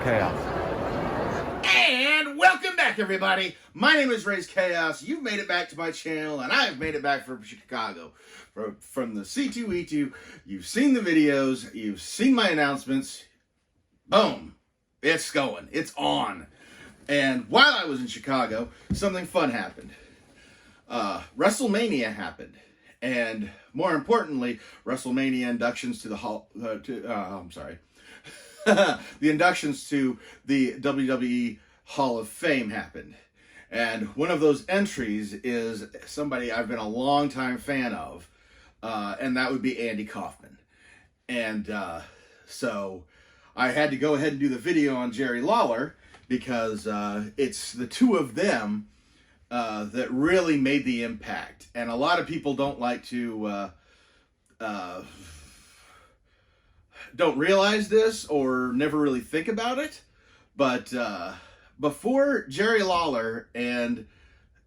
Chaos. And welcome back, everybody. My name is Raze Chaos. You've made it back to my channel, and I've made it back from Chicago. From the C2E2, you've seen the videos, you've seen my announcements. Boom. It's going. It's on. And while I was in Chicago, something fun happened. WrestleMania happened. And more importantly, WrestleMania inductions to the Hall... the inductions to the WWE Hall of Fame happened. And one of those entries is somebody I've been a long-time fan of, and that would be Andy Kaufman. And so I had to go ahead and do the video on Jerry Lawler because it's the two of them that really made the impact. And a lot of people don't like to... don't realize this or never really think about it, but before Jerry Lawler and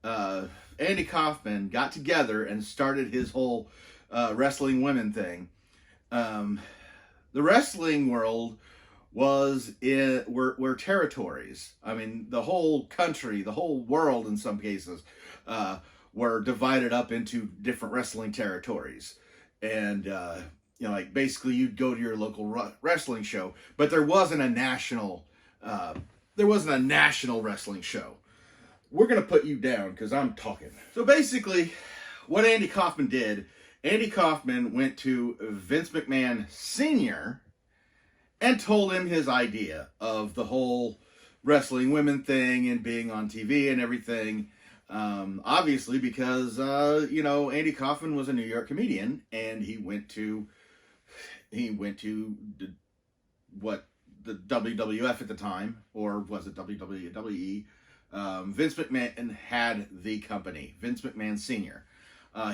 Andy Kaufman got together and started his whole wrestling women thing, the wrestling world were territories. I mean, the whole country, the whole world in some cases, were divided up into different wrestling territories. And you know, like basically you'd go to your local wrestling show, but there wasn't a national wrestling show. We're going to put you down because I'm talking. So basically what Andy Kaufman did, Andy Kaufman went to Vince McMahon Sr. and told him his idea of the whole wrestling women thing and being on TV and everything. Obviously because, you know, Andy Kaufman was a New York comedian, and he went to the WWF at the time, or was it WWE? Vince McMahon had the company, Vince McMahon Sr.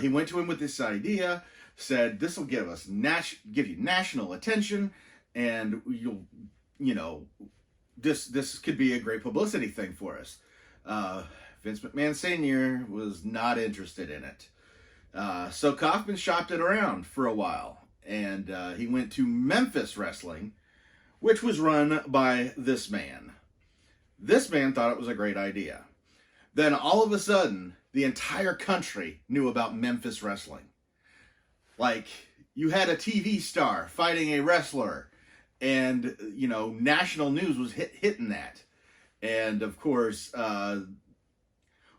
He went to him with this idea, said, this will give you national attention, and you know, this could be a great publicity thing for us. Vince McMahon Sr. was not interested in it. So Kaufman shopped it around for a while, and he went to Memphis Wrestling, which was run by this man. This man thought it was a great idea. Then all of a sudden, the entire country knew about Memphis Wrestling. Like, you had a TV star fighting a wrestler, and, you know, national news was hitting that. And, of course,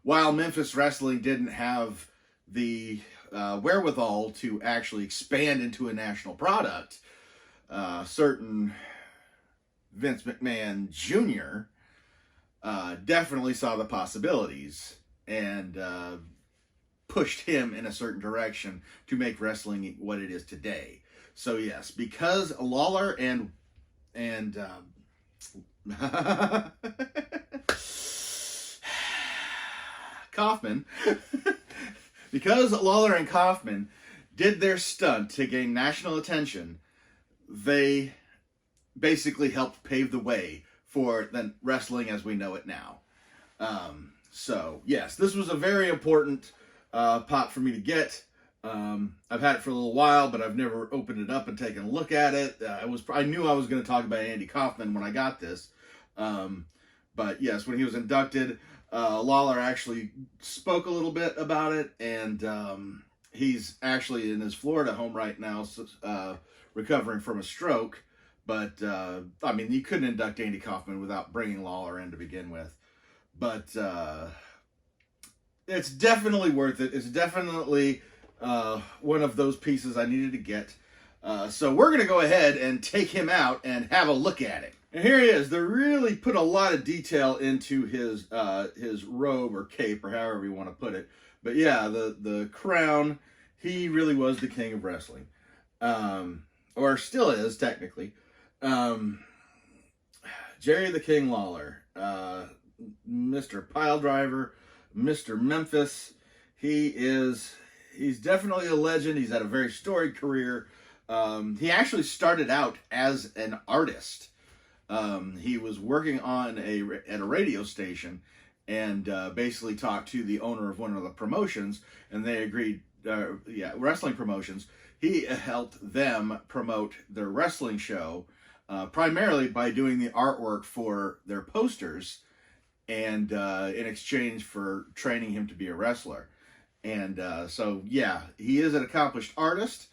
while Memphis Wrestling didn't have the wherewithal to actually expand into a national product, certain Vince McMahon Jr. Definitely saw the possibilities and pushed him in a certain direction to make wrestling what it is today. So yes, because Lawler and Kaufman, because Lawler and Kaufman did their stunt to gain national attention, they basically helped pave the way for the wrestling as we know it now. So yes, this was a very important pop for me to get. I've had it for a little while, but I've never opened it up and taken a look at it. I knew I was going to talk about Andy Kaufman when I got this. But yes, when he was inducted, Lawler actually spoke a little bit about it, and he's actually in his Florida home right now, recovering from a stroke. But, I mean, you couldn't induct Andy Kaufman without bringing Lawler in to begin with. But it's definitely worth it. It's definitely one of those pieces I needed to get. So we're going to go ahead and take him out and have a look at it. And here he is. They really put a lot of detail into his robe or cape, or however you want to put it. But yeah, the crown, he really was the king of wrestling. Or still is, technically. Jerry the King Lawler, Mr. Piledriver, Mr. Memphis. He's definitely a legend. He's had a very storied career. He actually started out as an artist. He was working on at a radio station, and basically talked to the owner of one of the promotions, and they agreed, wrestling promotions. He helped them promote their wrestling show primarily by doing the artwork for their posters, and in exchange for training him to be a wrestler. And so, yeah, he is an accomplished artist,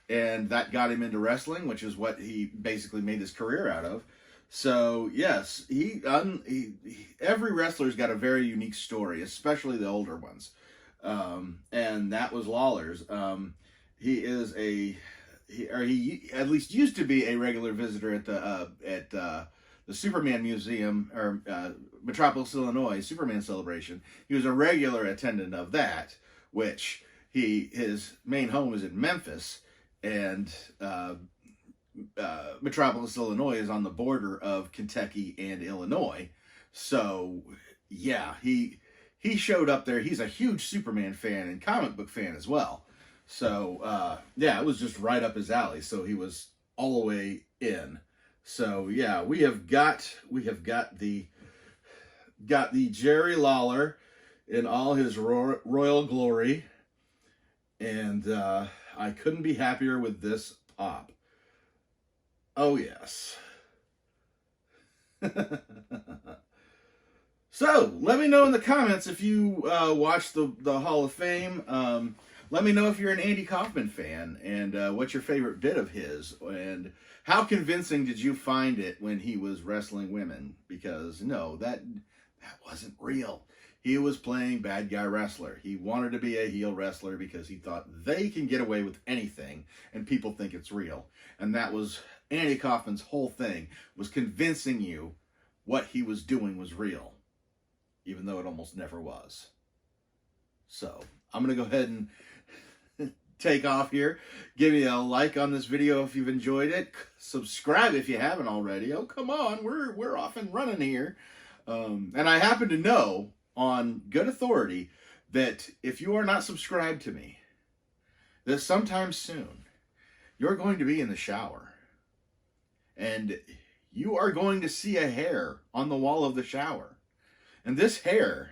and that got him into wrestling, which is what he basically made his career out of. So, yes, every wrestler's got a very unique story, especially the older ones. And that was Lawler's. He at least used to be a regular visitor at the Superman Museum, or Metropolis, Illinois, Superman Celebration. He was a regular attendant of that, which his main home is in Memphis, and Metropolis, Illinois is on the border of Kentucky and Illinois. So, yeah, he showed up there. He's a huge Superman fan and comic book fan as well. So, yeah, it was just right up his alley. So he was all the way in. So, yeah, we have got the Jerry Lawler in all his royal glory. And I couldn't be happier with this pop. Oh, yes. So, let me know in the comments if you watched the Hall of Fame. Let me know if you're an Andy Kaufman fan, and what's your favorite bit of his, and how convincing did you find it when he was wrestling women? Because, no, that wasn't real. He was playing bad guy wrestler. He wanted to be a heel wrestler because he thought they can get away with anything, and people think it's real. And that was Andy Kaufman's whole thing, was convincing you what he was doing was real, even though it almost never was. So, I'm going to go ahead and take off here. Give me a like on this video if you've enjoyed it. Subscribe if you haven't already. Oh, come on. We're off and running here. And I happen to know on good authority that if you are not subscribed to me, that sometime soon you're going to be in the shower and you are going to see a hair on the wall of the shower. And this hair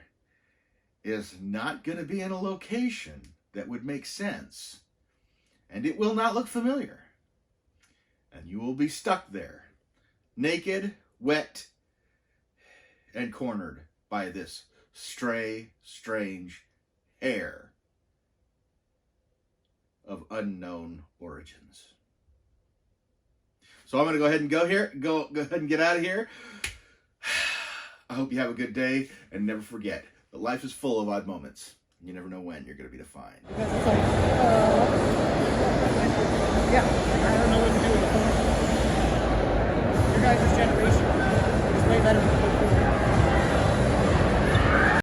is not going to be in a location that would make sense. And it will not look familiar. And you will be stuck there, naked, wet, and cornered by this stray, strange hair of unknown origins. So I'm going to go ahead and go ahead and get out of here. I hope you have a good day, and never forget that life is full of odd moments. You never know when you're going to be defined. Yeah, I don't know what to do with the phone. Your guys' generation.